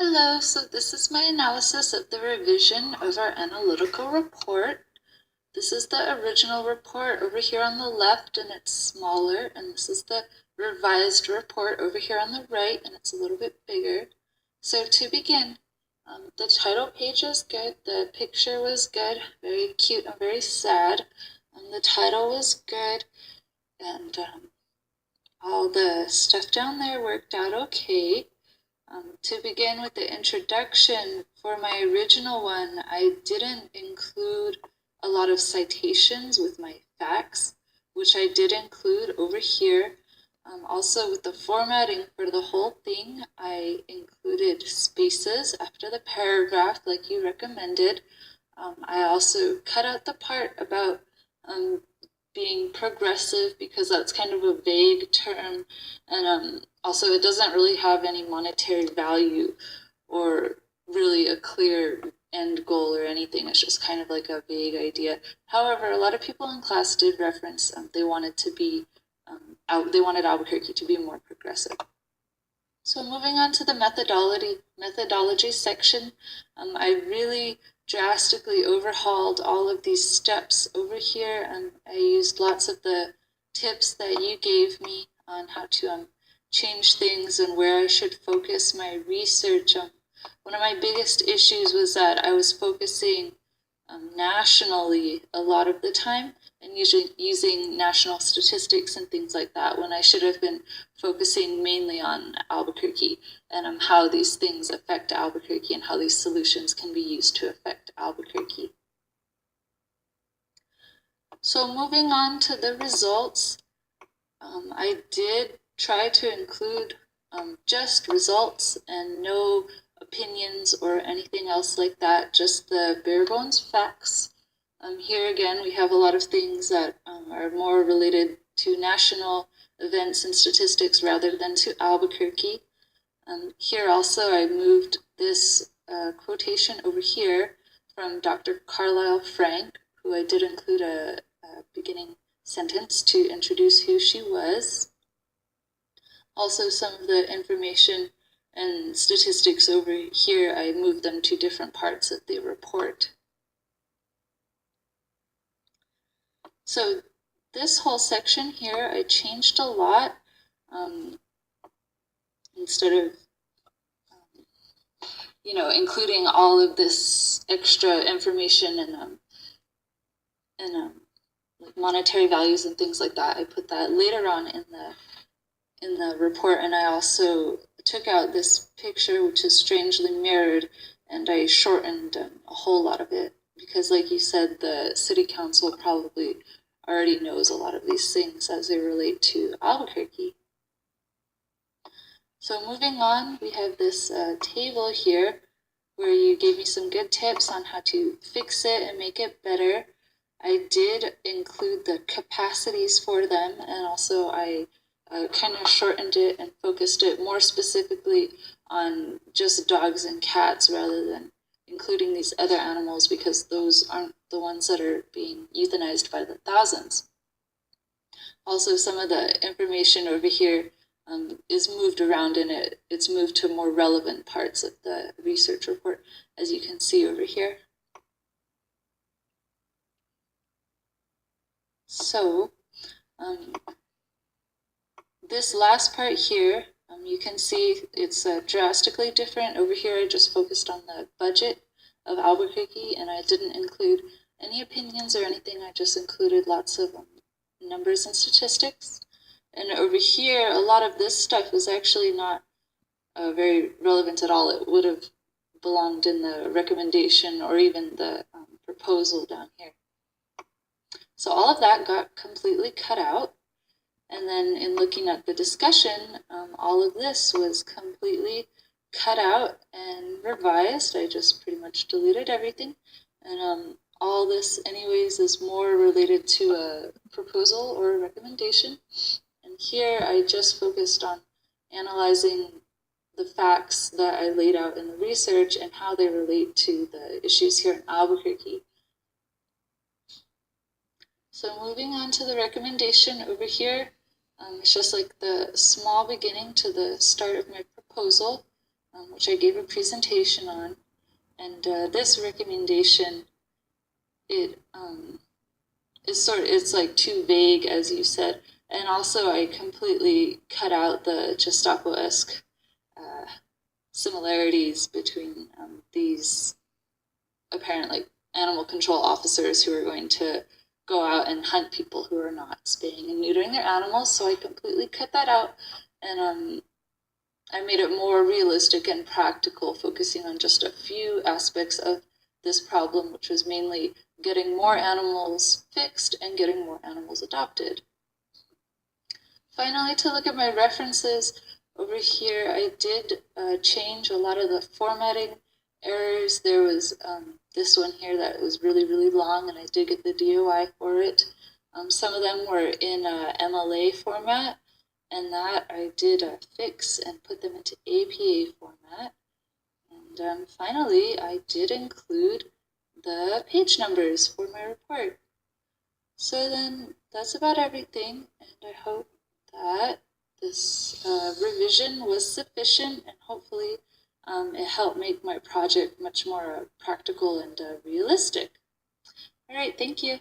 Hello, so this is my analysis of the revision of our analytical report. This is the original report over here on the left, and it's smaller, and this is the revised report over here on the right, and it's a little bit bigger. So to begin, the title page is good, the picture was good, very cute and very sad. The title was good, and all the stuff down there worked out okay. To begin with the introduction, for my original one, I didn't include a lot of citations with my facts, which I did include over here. Also, with the formatting for the whole thing, I included spaces after the paragraph like you recommended. I also cut out the part about being progressive because that's kind of a vague term, and also it doesn't really have any monetary value or really a clear end goal or anything. It's just kind of like a vague idea. However, a lot of people in class did reference they wanted to be they wanted Albuquerque to be more progressive. So moving on to the methodology section, I really drastically overhauled all of these steps over here, and I used lots of the tips that you gave me on how to change things and where I should focus my research. One of my biggest issues was that I was focusing nationally a lot of the time and usually using national statistics and things like that when I should have been focusing mainly on Albuquerque and how these things affect Albuquerque and how these solutions can be used to affect Albuquerque. So moving on to the results, I did try to include just results and no opinions or anything else like that, just the bare bones facts. Here again, we have a lot of things that are more related to national events and statistics rather than to Albuquerque. Here also I moved this quotation over here from Dr. Carlisle Frank, who I did include a beginning sentence to introduce who she was. Also, some of the information and statistics over here, I moved them to different parts of the report. So this whole section here, I changed a lot. Instead of including all of this extra information and like monetary values and things like that, I put that later on in the report, and I also took out this picture, which is strangely mirrored, and I shortened a whole lot of it because, like you said, the city council probably already knows a lot of these things as they relate to Albuquerque. So moving on, we have this table here where you gave me some good tips on how to fix it and make it better. I did include the capacities for them, and also I kind of shortened it and focused it more specifically on just dogs and cats rather than including these other animals because those aren't the ones that are being euthanized by the thousands. Also, some of the information over here is moved around and it's moved to more relevant parts of the research report, as you can see over here. So, this last part here, you can see it's drastically different. Over here, I just focused on the budget of Albuquerque, and I didn't include any opinions or anything. I just included lots of numbers and statistics. And over here, a lot of this stuff is actually not very relevant at all. It would have belonged in the recommendation or even the proposal down here. So all of that got completely cut out. And then in looking at the discussion, all of this was completely cut out and revised. I just pretty much deleted everything. And all this anyways is more related to a proposal or a recommendation. And here I just focused on analyzing the facts that I laid out in the research and how they relate to the issues here in Albuquerque. So moving on to the recommendation over here, it's just like the small beginning to the start of my proposal. which I gave a presentation on. And this recommendation, it's like too vague, as you said. And also I completely cut out the Gestapo-esque similarities between these apparently animal control officers who are going to go out and hunt people who are not spaying and neutering their animals. So I completely cut that out, and I made it more realistic and practical, focusing on just a few aspects of this problem, which was mainly getting more animals fixed and getting more animals adopted. Finally, to look at my references, over here I did change a lot of the formatting errors. There was this one here that was really, really long, and I did get the DOI for it. Some of them were in MLA format, and that I did fix and put them into APA format. And finally, I did include the page numbers for my report. So then that's about everything, and I hope that this revision was sufficient, and hopefully it helped make my project much more practical and realistic. All right, thank you.